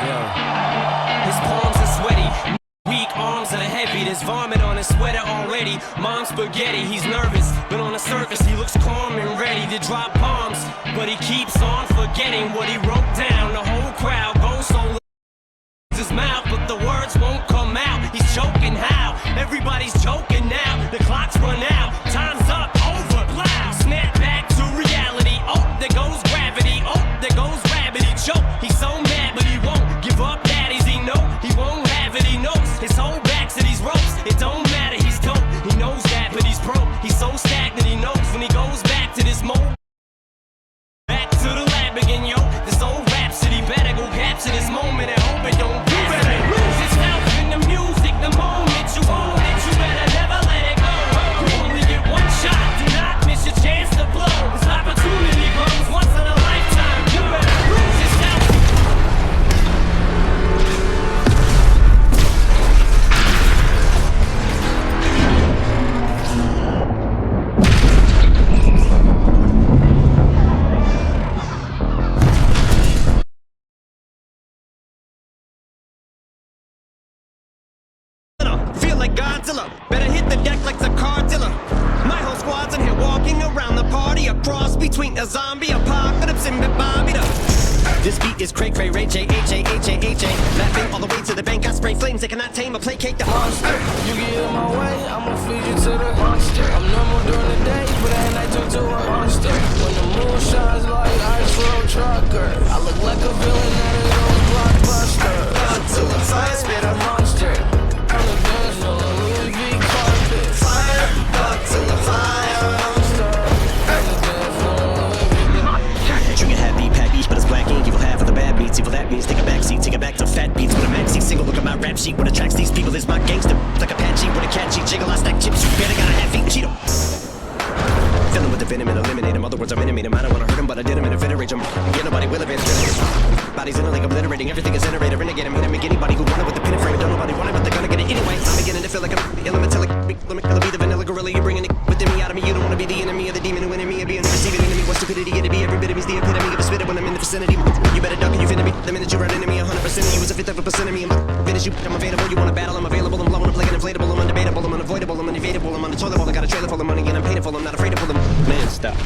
His palms are sweaty, weak arms are heavy. There's vomit on his sweater already. Mom's spaghetti, he's nervous, but on the surface he looks calm and ready to drop bombs. But he keeps on forgetting what he wrote down. The whole crowd goes so his mouth, but the words won't come out. He's choking how? Everybody's choking now. The clock's run out. Time's up. Over. Loud. Snap back to reality. Oh, there goes gravity. Oh, there goes rabbit. He choke. He's so mad, but he won't give up. Daddies, he know he won't have it. He knows his whole back to these ropes. It don't matter. He's dope. He knows that, but he's broke. He's so stagnant. He knows when he goes back to this mold. Back to the lab again, yo. This old rhapsody better go capture this moment and hope it don't. Feel like Godzilla, better hit the deck like the Cardilla. My whole squad's in here walking around the party, a cross between a zombie apocalypse and Bobby. This beat is cray cray, Ray J, H-A-H-A-H-A. Laughing all the way to the bank, I spray flames, they cannot tame or placate the monster. You get in my way, I'ma feed you to the monster. I'm normal during the day, but at night turn to a monster. When the moon shines like ice road trucker, I look like a villain at an old blockbuster. Until the fire spit a monster. On the dance floor, Louis V carpet. Fire, up to the fire. Monster. On the dance floor, Louis V. Trigger happy, pack each, but it's black ink. Evil half of the bad beats. Evil that means take a backseat, take it back to fat beats with a maxi single. Look at my rap sheet. What attracts these people is my gangster. Like Apache with a catchy jiggle. I stack chips. You better got a half eat Cheeto. Filling with the venom and eliminate him. Other words, I'm intimate him. I don't wanna hurt him, but I did him in a fit of rage. Get nobody will have it. Bodies in a lake obliterating. Everything is iterator. Renegade him. Hit him. Make anybody who wanted with the pin and frame. Don't nobody want it, but they're gonna get it anyway. I'm beginning to feel like I'm elementalic. Let me be the vanilla gorilla. You're bringing it within me out of me. You don't wanna be the enemy of the demon who enemy and being the receiving enemy. What stupidity it'd be. Every bit of me's the epitome of a spitter when I'm in the vicinity. You better duck and you finna be. The minute you run into me, 100% of you is a fifth of a percent of me. Finish you. I'm available. You wanna battle? I'm available. I'm blowing up like an inflatable. I'm undebatable. I'm unavoidable. I'm unevadable. I'm on the toilet bowl. I got a trailer full of money and I'm painful. I'm not afraid to pull them. Man, stop.